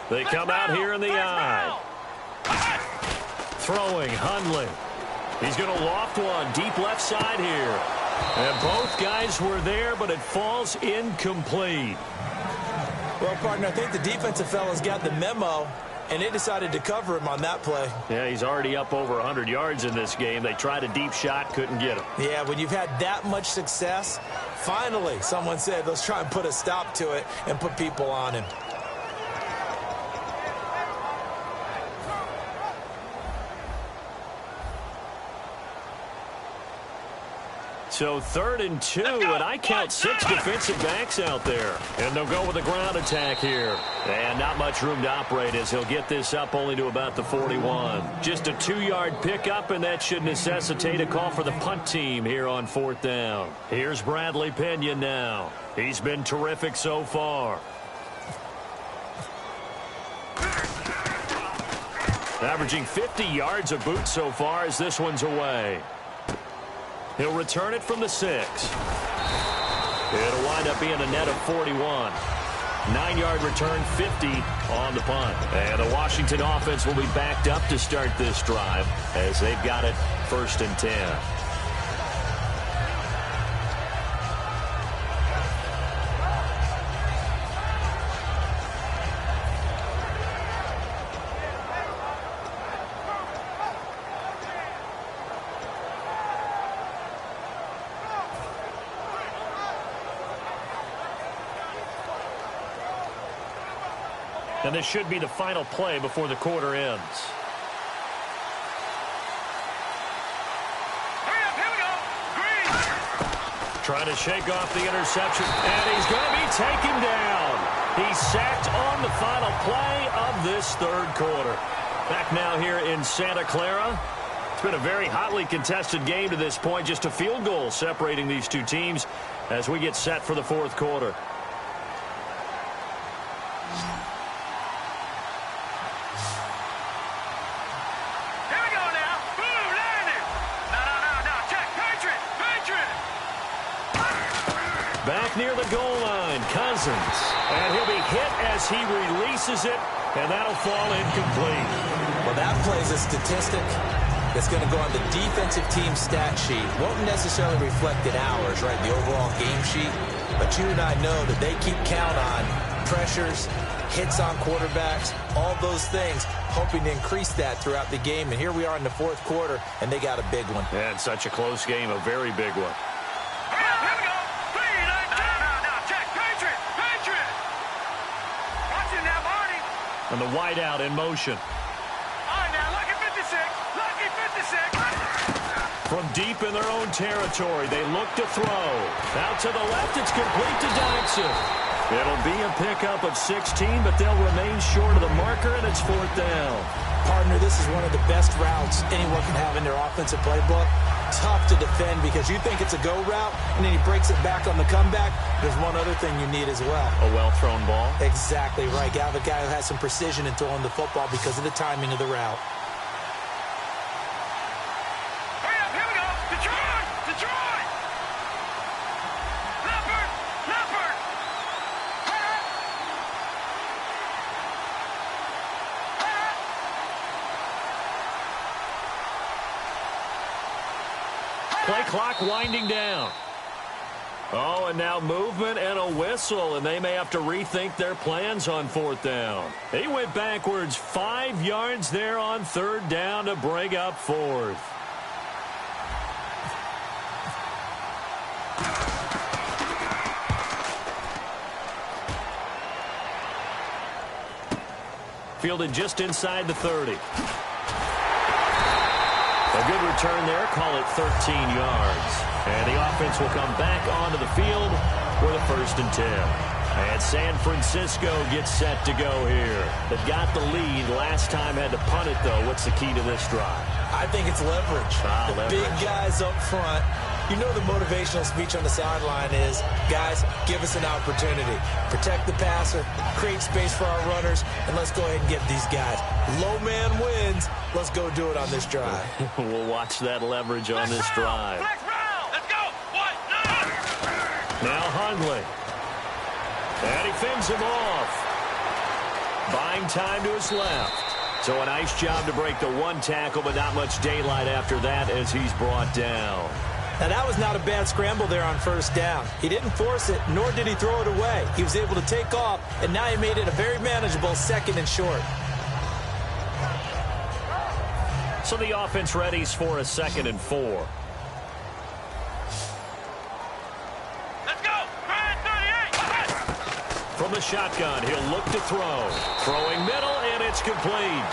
They come out here in the eye. Throwing, Hundley. He's going to loft one deep left side here. And both guys were there, but it falls incomplete. Well, partner, I think the defensive fellas got the memo, and they decided to cover him on that play. Yeah, he's already up over 100 yards in this game. They tried a deep shot, couldn't get him. Yeah, when you've had that much success, finally someone said, let's try and put a stop to it and put people on him. So 3rd and 2, and I count 6 defensive backs out there. And they'll go with a ground attack here. And not much room to operate as he'll get this up only to about the 41. Just a 2-yard pickup, and that should necessitate a call for the punt team here on 4th down. Here's Bradley Pena now. He's been terrific so far. Averaging 50 yards a boot so far as this one's away. He'll return it from the 6. It'll wind up being a net of 41. 9-yard return, 50 on the punt. And the Washington offense will be backed up to start this drive as they've got it 1st and 10. And this should be the final play before the quarter ends. Hurry up, here we go. Green. Trying to shake off the interception, and he's going to be taken down. He's sacked on the final play of this 3rd quarter. Back now here in Santa Clara. It's been a very hotly contested game to this point. Just a field goal separating these two teams as we get set for the 4th quarter. Back near the goal line, Cousins. And he'll be hit as he releases it, and that'll fall incomplete. Well, that plays a statistic that's going to go on the defensive team stat sheet. Won't necessarily reflect in hours, right, the overall game sheet. But you and I know that they keep count on pressures, hits on quarterbacks, all those things, hoping to increase that throughout the game. And here we are in the 4th quarter, and they got a big one. Yeah, it's such a close game, a very big one. And the wideout in motion. All right, now, lucky 56. Lucky 56. From deep in their own territory, they look to throw. Out to the left, it's complete to Dodson. It'll be a pickup of 16, but they'll remain short of the marker, and it's 4th down. Partner, this is one of the best routes anyone can have in their offensive playbook. Tough to defend because you think it's a go route, and then he breaks it back on the comeback. There's one other thing you need as well. A well-thrown ball. Exactly right. Got a guy who has some precision in throwing the football because of the timing of the route. Hurry up, here we go. Detroit! Detroit! Leopard! Leopard! Play clock winding down. Oh, and now movement and a whistle, and they may have to rethink their plans on 4th down. He went backwards 5 yards there on 3rd down to bring up 4th. Fielded just inside the 30. A good return there, call it 13 yards. And the offense will come back onto the field with a 1st and 10. And San Francisco gets set to go here. They've got the lead. Last time had to punt it, though. What's the key to this drive? I think it's leverage. Leverage. Big guys up front You know the motivational speech on the sideline is, guys, give us an opportunity. Protect the passer, create space for our runners, and let's go ahead and get these guys. Low man wins. Let's go do it on this drive. We'll watch that leverage on this drive. Flex round. Let's go. Now Hundley. And he fins him off. Buying time to his left. So a nice job to break the one tackle, but not much daylight after that as he's brought down. Now, that was not a bad scramble there on first down. He didn't force it, nor did he throw it away. He was able to take off, and now he made it a very manageable 2nd and short. So the offense readies for a 2nd and 4. Let's go. Ryan 38. From the shotgun, he'll look to throw. Throwing middle, and it's complete.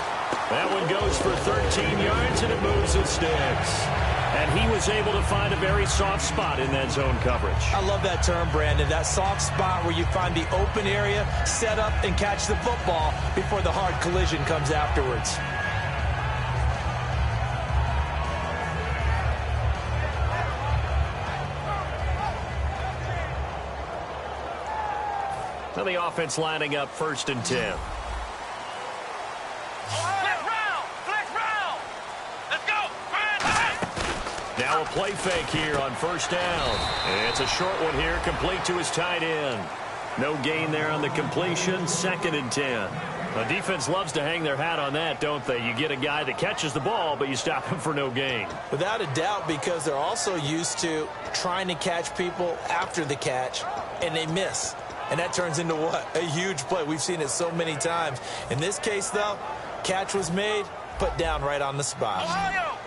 That one goes for 13 yards, and it moves and sticks. And he was able to find a very soft spot in that zone coverage. I love that term, Brandon. That soft spot where you find the open area, set up, and catch the football before the hard collision comes afterwards. Now the offense lining up 1st and 10. Now a play fake here on 1st down. It's a short one here, complete to his tight end. No gain there on the completion, 2nd and 10. The defense loves to hang their hat on that, don't they? You get a guy that catches the ball, but you stop him for no gain. Without a doubt, because they're also used to trying to catch people after the catch, and they miss. And that turns into what? A huge play. We've seen it so many times. In this case, though, catch was made, put down right on the spot. Ohio!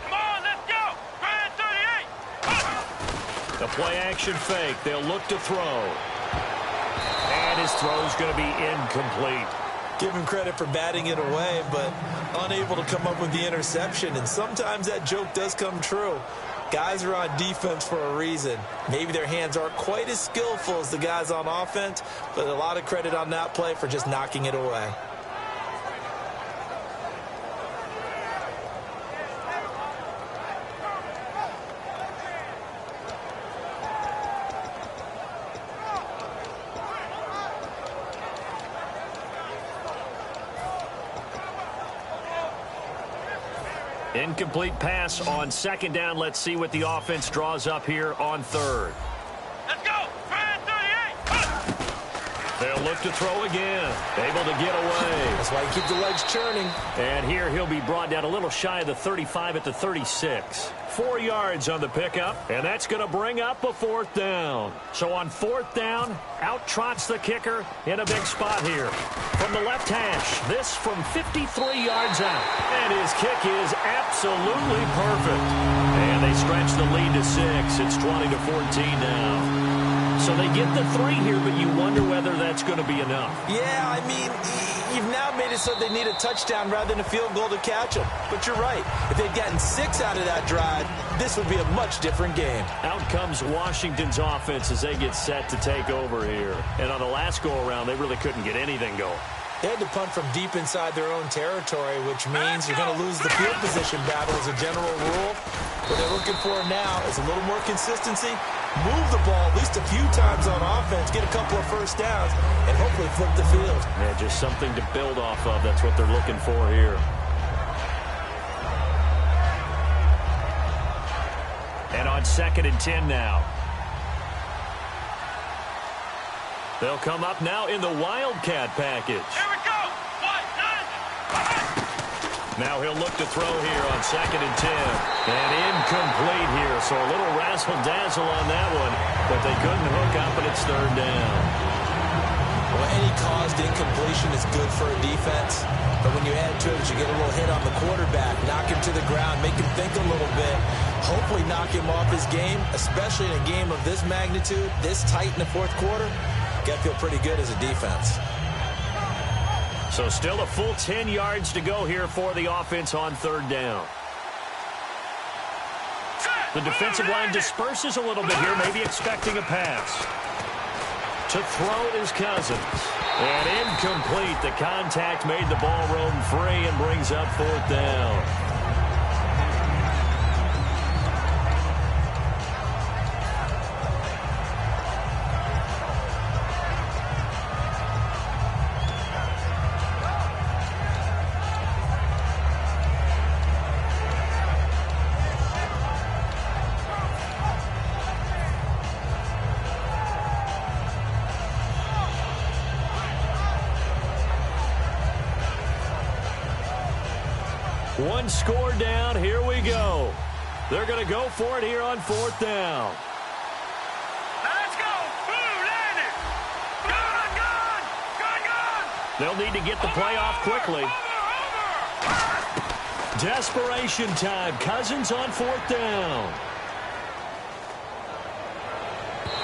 Come on, let's go! Ryan 38! The play-action fake. They'll look to throw. And his throw's going to be incomplete. Give him credit for batting it away, but unable to come up with the interception. And sometimes that joke does come true. Guys are on defense for a reason. Maybe their hands aren't quite as skillful as the guys on offense, but a lot of credit on that play for just knocking it away. Incomplete pass on 2nd down. Let's see what the offense draws up here on 3rd. Let's go! Ryan 38! They'll look to throw again. Able to get away. That's why you keep the legs churning. And here he'll be brought down a little shy of the 35 at the 36. 4 yards on the pickup, and that's going to bring up a 4th down. So on 4th down, out trots the kicker in a big spot here. From the left hash, this from 53 yards out. And his kick is absolutely perfect. And they stretch the lead to 6. It's 20-14 now. So they get the 3 here, but you wonder whether that's going to be enough. Yeah, I mean, you've now made it so they need a touchdown rather than a field goal to catch them. But you're right. If they'd gotten 6 out of that drive, this would be a much different game. Out comes Washington's offense as they get set to take over here. And on the last go-around, they really couldn't get anything going. They had to punt from deep inside their own territory, which means you're going to lose the field position battle as a general rule. What they're looking for now is a little more consistency, move the ball at least a few times on offense, get a couple of first downs, and hopefully flip the field. Yeah, just something to build off of. That's what they're looking for here. And on 2nd and 10 now. They'll come up now in the Wildcat package. Here we go! 1, 9, Now he'll look to throw here on 2nd and 10. And incomplete here, so a little razzle-dazzle on that one. But they couldn't hook up, and it's 3rd down. Well, any caused incompletion is good for a defense. But when you add to it, you get a little hit on the quarterback, knock him to the ground, make him think a little bit, hopefully knock him off his game, especially in a game of this magnitude, this tight in the 4th quarter. Got to feel pretty good as a defense. So still a full 10 yards to go here for the offense on 3rd down. The defensive line disperses a little bit here, maybe expecting a pass. To throw is Cousins. And incomplete. The contact made the ball roam free and brings up 4th down. One score down. Here we go. They're going to go for it here on 4th down. Let's go. Blue, land it. Gun, gun. Gun, gun. They'll need to get the play off quickly. Over. Desperation time. Cousins on 4th down.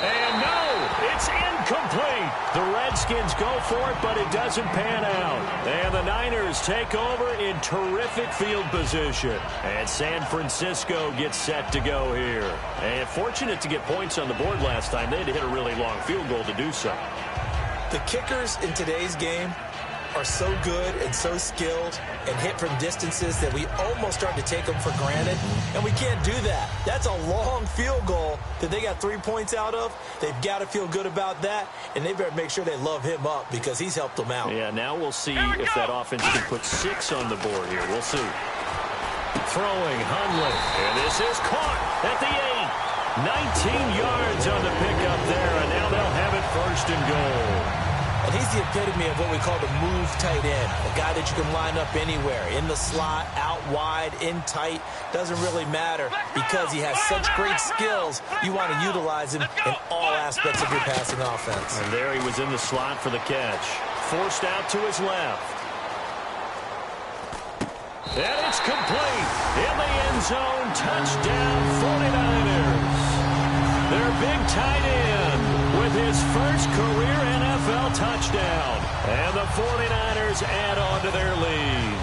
And no, it's incomplete. The Redskins go for it, but it doesn't pan out. And the Niners take over in terrific field position. And San Francisco gets set to go here. And fortunate to get points on the board last time. They had to hit a really long field goal to do so. The kickers in today's game are so good and so skilled and hit from distances that we almost start to take them for granted, and we can't do that. That's a long field goal that they got 3 points out of. They've got to feel good about that, and they better make sure they love him up because he's helped them out. Yeah, now we'll see if that offense can put 6 on the board here. We'll see. Throwing, Hundley, and this is caught at the 8. 19 yards on the pickup there, and now they'll have it 1st and goal. And he's the epitome of what we call the move tight end, a guy that you can line up anywhere, in the slot, out wide, in tight, doesn't really matter because he has such great skills. You want to utilize him in all aspects of your passing offense. And there he was in the slot for the catch. Forced out to his left. And it's complete. In the end zone, touchdown 49ers. Their big tight end with his first career NFL touchdown. And the 49ers add on to their lead.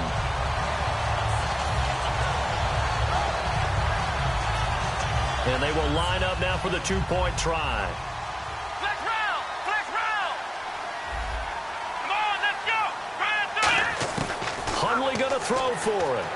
And they will line up now for the 2-point try. Flex round. Flex round. Come on, let's go. Try and do it. Hundley going to throw for it.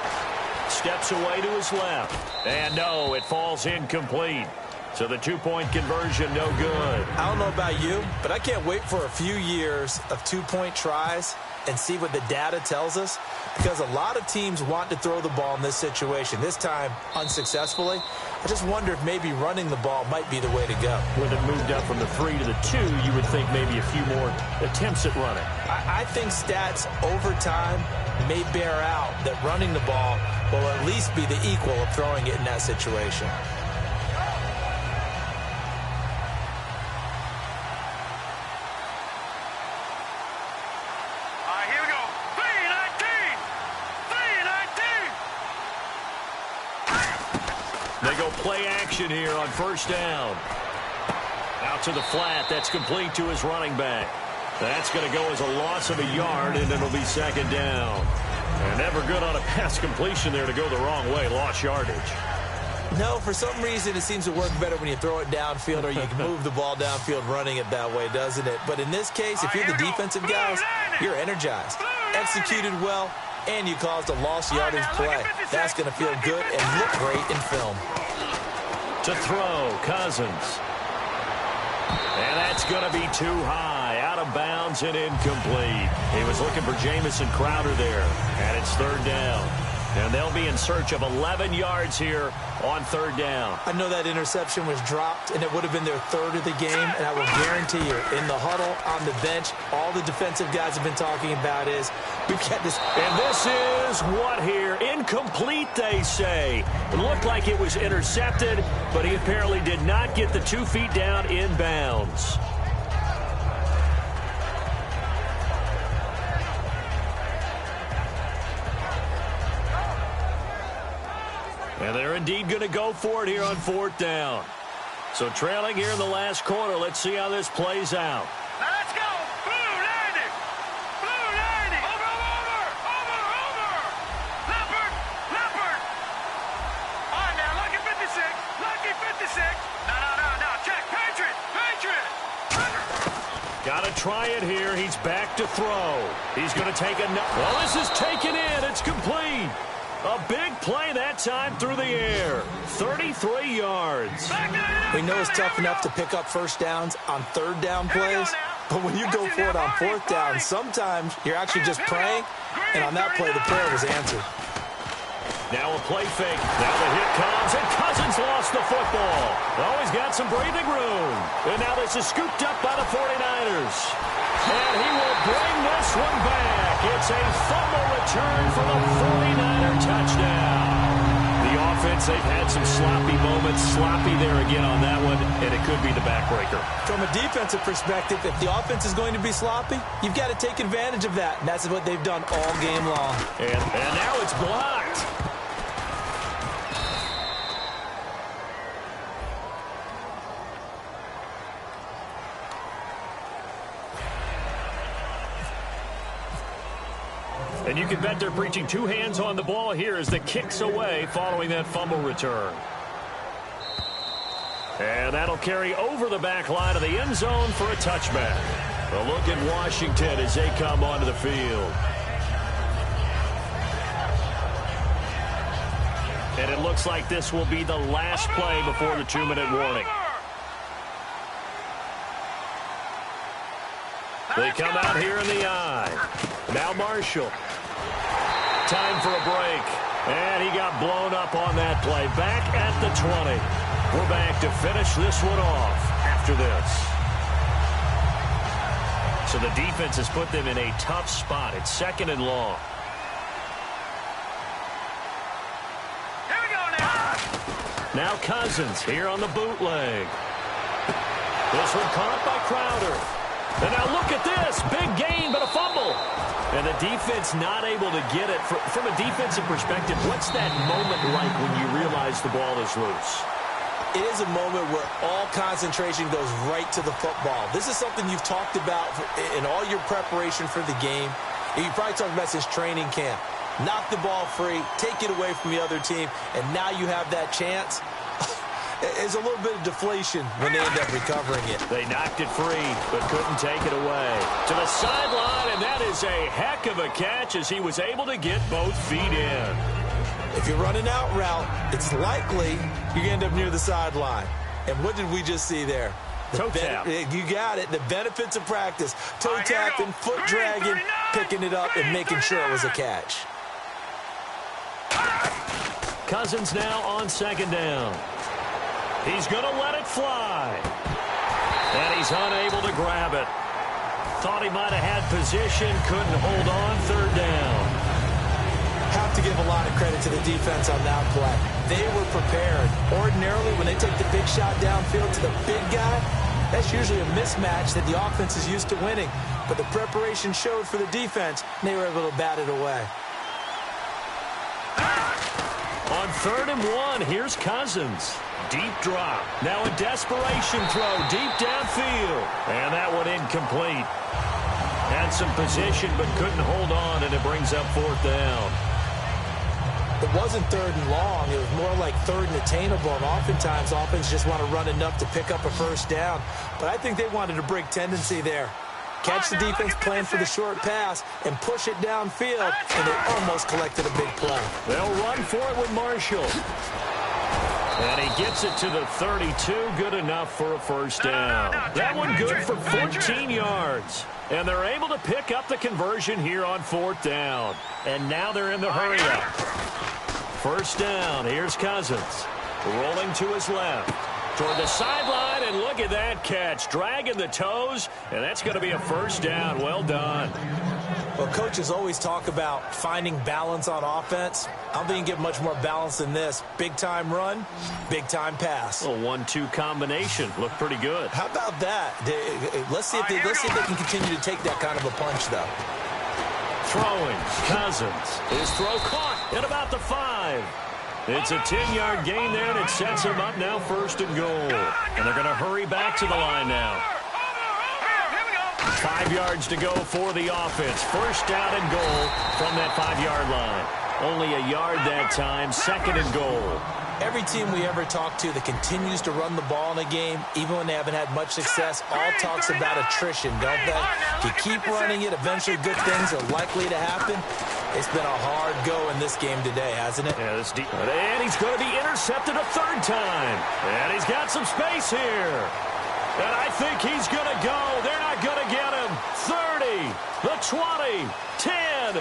Steps away to his left. And no, it falls incomplete. So the 2-point conversion, no good. I don't know about you, but I can't wait for a few years of 2-point tries and see what the data tells us, because a lot of teams want to throw the ball in this situation, this time unsuccessfully. I just wonder if maybe running the ball might be the way to go. With it moved up from the 3 to the 2, you would think maybe a few more attempts at running. I think stats over time may bear out that running the ball will at least be the equal of throwing it in that situation. Play action here on 1st down. Out to the flat. That's complete to his running back. That's going to go as a loss of a yard, and it'll be 2nd down. And never good on a pass completion there to go the wrong way. Lost yardage. No, for some reason it seems to work better when you throw it downfield or you can move the ball downfield running it that way, doesn't it? But in this case, if you're the defensive guys, you're energized, executed well, and you caused a lost yardage play. That's going to feel good and look great in film. To throw, Cousins. And that's going to be too high, out of bounds and incomplete. He was looking for Jamison Crowder there, and it's 3rd down. And they'll be in search of 11 yards here on 3rd down. I know that interception was dropped, and it would have been their 3rd of the game, and I will guarantee you, in the huddle, on the bench, all the defensive guys have been talking about is, we've got this. And this is what here? Incomplete, they say. It looked like it was intercepted, but he apparently did not get the 2 feet down in bounds. And they're indeed going to go for it here on 4th down. So trailing here in the last quarter. Let's see how this plays out. Now let's go. Blue, land it. Blue, land it. Over, over, over, over. Leopard, leopard. All right, now, lucky 56. Lucky 56. No. Check. Patriot, Patriot. Got to try it here. He's back to throw. He's going to take a... Well, this is taken in. It's complete. A big play that time through the air. 33 yards. We know it's tough enough to pick up 1st downs on 3rd down plays, but when you go for it on 4th down, sometimes you're actually just praying, and on that play, the prayer was answered. Now a play fake. Now the hit comes, and Cousins lost the football. Oh, he's got some breathing room. And now this is scooped up by the 49ers. And he will bring this one back. It's a fumble return for the 49er touchdown. The offense, they've had some sloppy moments. Sloppy there again on that one, and it could be the backbreaker. From a defensive perspective, if the offense is going to be sloppy, you've got to take advantage of that. And that's what they've done all game long. And now it's blocked. And you can bet they're preaching two hands on the ball here as the kick's away following that fumble return. And that'll carry over the back line of the end zone for a touchback. A look at Washington as they come onto the field. And it looks like this will be the last play before the 2-minute warning. They come out here in the eye. Now Marshall. Time for a break. And he got blown up on that play. Back at the 20. We're back to finish this one off after this. So the defense has put them in a tough spot. It's 2nd and long. Here we go now. Now Cousins here on the bootleg. This one caught by Crowder. And now look at this. Big gain, but a fumble. And the defense not able to get it. From a defensive perspective, what's that moment like when you realize the ball is loose? It is a moment where all concentration goes right to the football. This is something you've talked about in all your preparation for the game. And you probably talked about since training camp. Knock the ball free, take it away from the other team, and now you have that chance. There's a little bit of deflation when they end up recovering it. They knocked it free, but couldn't take it away. To the sideline, and that is a heck of a catch as he was able to get both feet in. If you're running out route, it's likely you're going to end up near the sideline. And what did we just see there? Toe tap. You got it. The benefits of practice. Toe tapping, foot dragging, picking it up, and making sure it was a catch. Cousins now on 2nd down. He's going to let it fly. And he's unable to grab it. Thought he might have had position, couldn't hold on. 3rd down. Have to give a lot of credit to the defense on that play. They were prepared. Ordinarily, when they take the big shot downfield to the big guy, that's usually a mismatch that the offense is used to winning. But the preparation showed for the defense, and they were able to bat it away. On 3rd and 1, here's Cousins. Deep drop. Now a desperation throw deep downfield. And that one incomplete. Had some position but couldn't hold on, and it brings up 4th down. It wasn't 3rd and long. It was more like 3rd and attainable. And oftentimes, offense just want to run enough to pick up a 1st down. But I think they wanted a break tendency there. Catch the defense, plan for the short pass, and push it downfield, and they almost collected a big play. They'll run for it with Marshall. And he gets it to the 32, good enough for a 1st down. That one good for 14 yards. And they're able to pick up the conversion here on 4th down. And now they're in the hurry-up. 1st down, here's Cousins. Rolling to his left. Toward the sideline, and look at that catch. Dragging the toes, and that's going to be a 1st down. Well done. Well, coaches always talk about finding balance on offense. I don't think you can get much more balance than this. Big-time run, big-time pass. A 1-2 combination. Looked pretty good. How about that? Let's see if they can continue to take that kind of a punch, though. Throwing, Cousins. His throw caught at about the 5. It's a 10-yard gain there, and it sets him up now 1st and goal. And they're going to hurry back to the line now. 5 yards to go for the offense. 1st down and goal from that 5-yard line. Only a yard that time, 2nd and goal. Every team we ever talk to that continues to run the ball in a game, even when they haven't had much success, all talks about attrition, don't they? If you keep running it, eventually good things are likely to happen. It's been a hard go in this game today, hasn't it? Yeah, and he's going to be intercepted a 3rd time. And he's got some space here. And I think he's going to go. They're not going to get him. 30, the 20, 10, 5,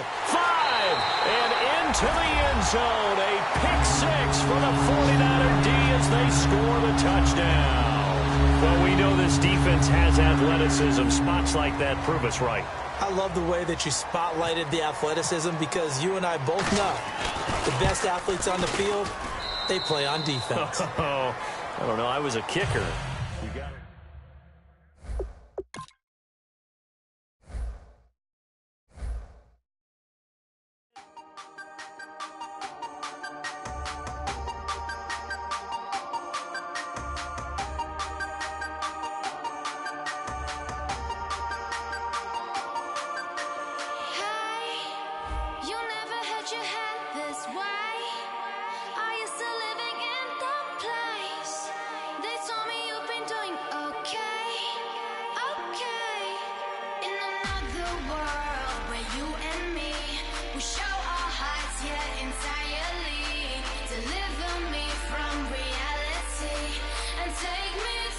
and into the end zone. A pick six for the 49er D as they score the touchdown. Well, we know this defense has athleticism. Spots like that prove us right. I love the way that you spotlighted the athleticism because you and I both know the best athletes on the field, they play on defense. Oh, I don't know. I was a kicker. You got it. Take me